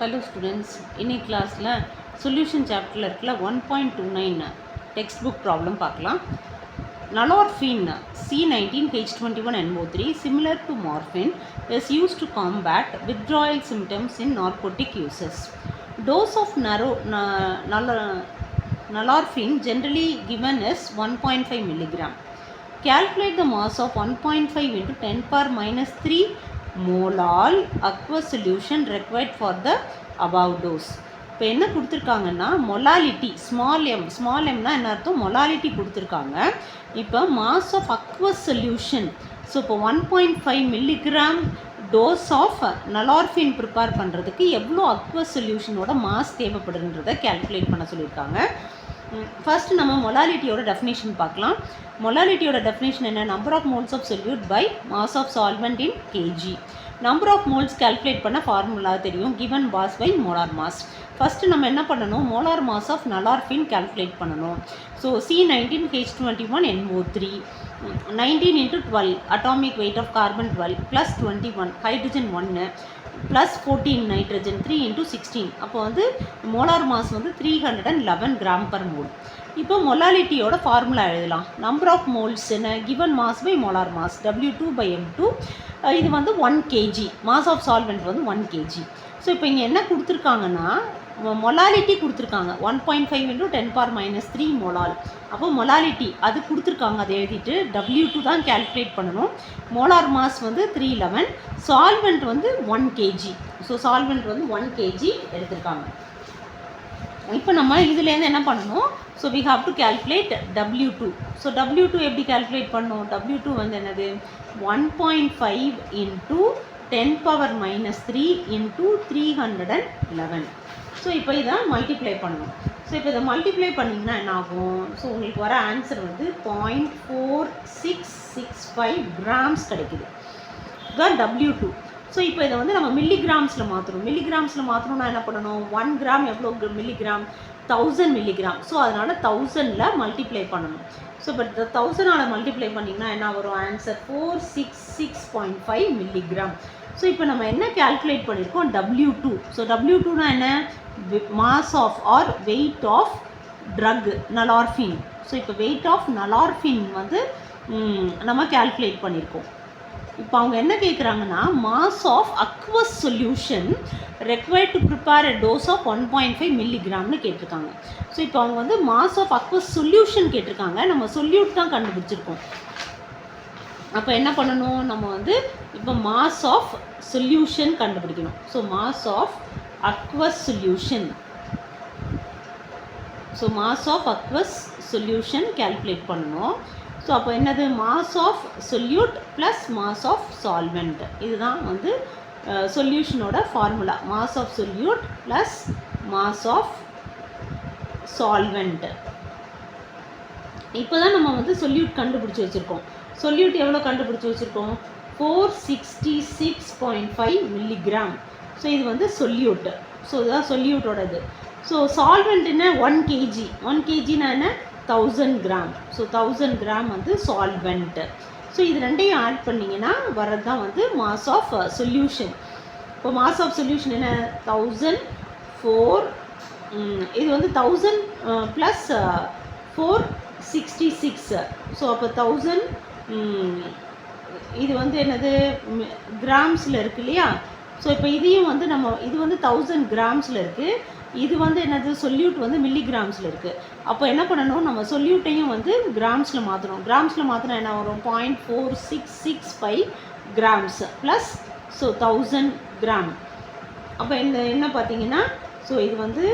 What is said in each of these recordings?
Hello students, இன்னைக்கு கிளாஸில் solution சாப்டரில் இருக்கிற 1.29 டெக்ஸ்ட் புக் ப்ராப்ளம் பார்க்கலாம். Nalorphine C19H21NO3 similar to morphine is used to combat withdrawal symptoms in narcotic uses. Dose of nalorphine generally given is 1.5 mg. Calculate the mass of 1.5 into 10 power minus 3 mole aqueous solution required for the above dose. இப்போ என்ன கொடுத்துருக்காங்கன்னா molality small எம்னா என்ன அர்த்தம், molality கொடுத்துருக்காங்க. இப்போ mass of aqueous solution, so இப்போ 1.5 milligram dose of nalorphine prepare பண்ணுறதுக்கு எவ்வளோ அக்வஸ் சொல்யூஷனோட மாஸ் தேவைப்படுதுன்றதை கேல்குலேட் பண்ண சொல்லியிருக்காங்க. ஃபர்ஸ்ட் நம்ம மொலாலிட்டியோட டெஃபினேஷன் பார்க்கலாம். மொலாலிட்டியோட டெஃபினேஷன் என்ன, number of moles of solute by mass of solvent in KG. Number of moles calculate பண்ண ஃபார்முலா தெரியும், given mass by molar mass. First நம்ம என்ன பண்ணணும், molar mass of nalorphine calculate பண்ணணும். So C19H21NO3 19 × 12 atomic weight of carbon 12 plus 21 hydrogen 1 plus 14 nitrogen 3 × 16. அப்போ வந்து molar mass வந்து 311 gram per mole. இப்போ மொலாலிட்டியோட ஃபார்முலா எழுதலாம். நம்பர் ஆஃப் மோல்ஸ் என்ன, given mass by molar mass W2/M2. இது வந்து 1 kg, மாஸ் ஆஃப் சால்வெண்ட் வந்து 1 kg. ஸோ இப்போ இங்கே என்ன கொடுத்துருக்காங்கன்னா மொலாலிட்டி கொடுத்துருக்காங்க 1.5 × 10 power minus 3 மோலால். அப்போ மொலாலிட்டி அது கொடுத்துருக்காங்க, அதை எழுதிட்டு W2 தான் கேல்குலேட் பண்ணணும். மோலார் மாஸ் வந்து 311, சால்வெண்ட் வந்து 1 kg. ஸோ சால்வெண்ட் வந்து 1 kg எடுத்திருக்காங்க. இப்போ நம்ம இதுலேருந்து என்ன பண்ணணும், so we have to calculate W2. So W2 எப்படி கேல்குலேட் பண்ணணும், W2 வந்து என்னது 1.5 × 10 power minus 3 × 311. ஸோ இப்போ இதை மல்டிப்ளை பண்ணணும். ஸோ இப்போ இதை மல்டிப்ளை பண்ணிங்கன்னா என்ன ஆகும், ஸோ உங்களுக்கு வர ஆன்சர் வந்து 0.4665 கிராம்ஸ் கிடைக்குது. இதுதான் W2. ஸோ இப்போ இதை வந்து நம்ம மில்லிகிராம்ஸில் மாற்றணும். மில்லிகிராம்ஸில் மாற்றணும்னா என்ன பண்ணணும், 1 கிராம் எவ்வளோ மில்லிகிராம், 1000 மில்லிகிராம். ஸோ அதனால் 1000ல் மல்டிப்ளை பண்ணணும். ஸோ இப்போ 1000ஆல் மல்டிப்ளை பண்ணிங்கன்னா என்ன வரும் ஆன்சர் 466.5 மில்லிகிராம். ஸோ இப்போ நம்ம என்ன கேல்குலேட் பண்ணியிருக்கோம், W2. ஸோ W2னா என்ன, mass of or weight of drug nalorphine. So இப்போ வெயிட் ஆஃப் நலார்ஃபின் வந்து நம்ம கேல்குலேட் பண்ணியிருக்கோம். இப்போ அவங்க என்ன கேட்குறாங்கன்னா mass of aqueous solution required to prepare a dose of 1.5 மில்லிகிராம்னு கேட்டிருக்காங்க. ஸோ இப்போ அவங்க வந்து மாஸ் ஆஃப் அக்வஸ் சொல்யூஷன் கேட்டிருக்காங்க, நம்ம சொல்யூட் தான் கண்டுபிடிச்சிருக்கோம். அப்போ என்ன பண்ணணும், நம்ம வந்து இப்போ மாஸ் ஆஃப் சொல்யூஷன் கண்டுபிடிக்கணும். So mass of aqueous solution, so mass of aqueous solution calculate பண்ணணும். ஸோ அப்போ என்னது, mass of solute plus mass of solvent. இதுதான் வந்து சொல்யூஷனோட formula, mass of solute plus mass of solvent. இப்போ தான் நம்ம வந்து சொல்யூட் கண்டுபிடிச்சி வச்சுருக்கோம். சொல்யூட் எவ்வளோ கண்டுபிடிச்சி வச்சுருக்கோம், 466.5 மில்லிகிராம். ஸோ இது வந்து சொல்யூட். ஸோ இதுதான் சொல்யூட்டோட இது. So சால்வெண்ட்னா 1 kg. 1 kgனா என்ன, 1000 கிராம். ஸோ 1000 கிராம் வந்து சால்வெண்ட். ஸோ இது ரெண்டையும் ஆட் பண்ணிங்கன்னா வர்றது தான் வந்து மாஸ் ஆஃப் சொல்யூஷன். இப்போ மாஸ் ஆஃப் சொல்யூஷன் என்ன, 1004, இது வந்து 1000 ப்ளஸ் 466. ஸோ அப்போ 1000, இது வந்து என்னது கிராம்ஸில் இருக்குது இல்லையா. ஸோ இப்போ இதையும் வந்து நம்ம, இது வந்து 1000 கிராம்ஸில் இருக்குது, இது வந்து என்னது சொல்யூட் வந்து மில்லிகிராம்ஸில் இருக்குது. அப்போ என்ன பண்ணணும், நம்ம சொல்யூட்டையும் வந்து கிராம்ஸில் மாற்றணும். கிராம்ஸில் மாற்றினா என்ன வரும், 0.4665 கிராம்ஸ் ப்ளஸ் ஸோ 1000 கிராம். அப்போ இந்த என்ன பார்த்தீங்கன்னா, ஸோ இது வந்து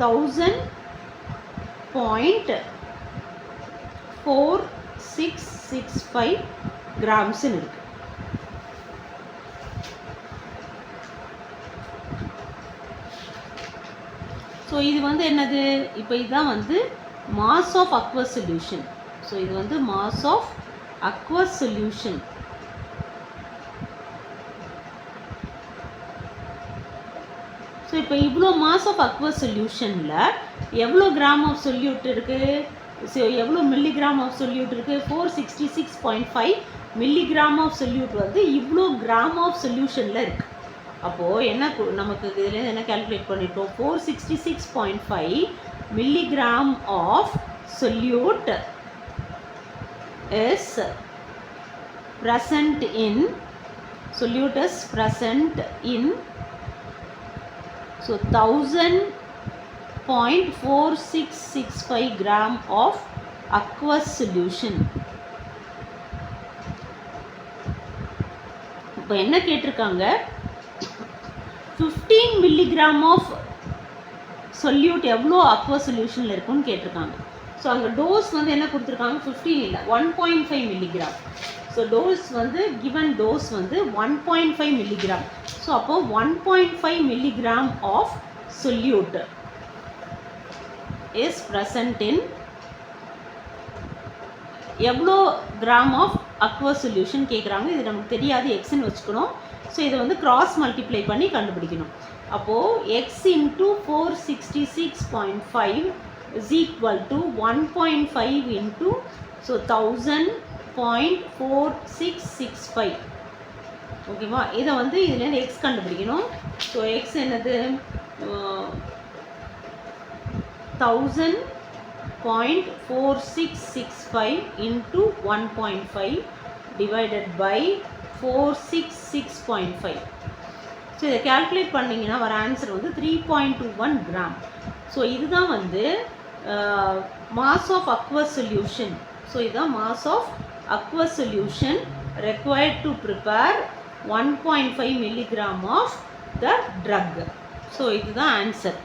1000.4665 கிராம்ஸ்ன்னு இருக்குது. ஸோ இது வந்து என்னது, இப்போ இதுதான் வந்து mass of aqueous solution. So இது வந்து mass of aqueous solution. So இப்போ இவ்வளோ மாஸ் ஆஃப் அக்வஸ் சொல்யூஷனில் எவ்வளோ கிராம் ஆஃப் சொல்யூட் இருக்குது, ஸோ எவ்வளோ மில்லிகிராம் ஆஃப் சொல்யூட் இருக்குது, 466.5 மில்லிகிராம் ஆஃப் சொல்யூட் வந்து இவ்வளோ கிராம் ஆஃப் சொல்யூஷனில் இருக்குது. அப்போது என்ன நமக்கு இதுலேருந்து என்ன கால்குலேட் பண்ணிட்டோம், 466.5 milligram of solute is present in so 1000.4665 gram of aqueous solution. இப்போ என்ன கேட்டிருக்காங்க, 15 milligram ஆஃப் சொல்யூட் எவ்வளோ அக்வா சொல்யூஷனில் இருக்குன்னு கேட்டிருக்காங்க. ஸோ அங்கே டோஸ் வந்து என்ன கொடுத்துருக்காங்க, 15 இல்லை 1.5 milligram. ஸோ டோஸ் வந்து கிவன் டோஸ் வந்து 1.5 milligram. ஸோ அப்போது 1.5 milligram of solute is present in எவ்வளோ கிராம் ஆஃப் அக்வா சொல்யூஷன் கேட்குறாங்க. இது நமக்கு தெரியாது, எக்ஸ்ன்னு வச்சுக்கணும். ஸோ இதை வந்து கிராஸ் மல்டிப்ளை பண்ணி கண்டுபிடிக்கணும். அப்போது X into 466.5 is equal to 1.5 into so 1000.4665. ஓகேவா, இதை வந்து இதுலேருந்து எக்ஸ் கண்டுபிடிக்கணும். ஸோ எக்ஸ் என்னது, 1000.4665 into 1.5 divided by 466.5. ஸோ இதை கேல்குலேட் பண்ணிங்கன்னா வர ஆன்சர் வந்து 3.21 கிராம். ஸோ இதுதான் வந்து mass of aqueous solution. So இதுதான் mass of aqueous solution required to prepare 1.5 milligram of the drug. So இதுதான் ஆன்சர்.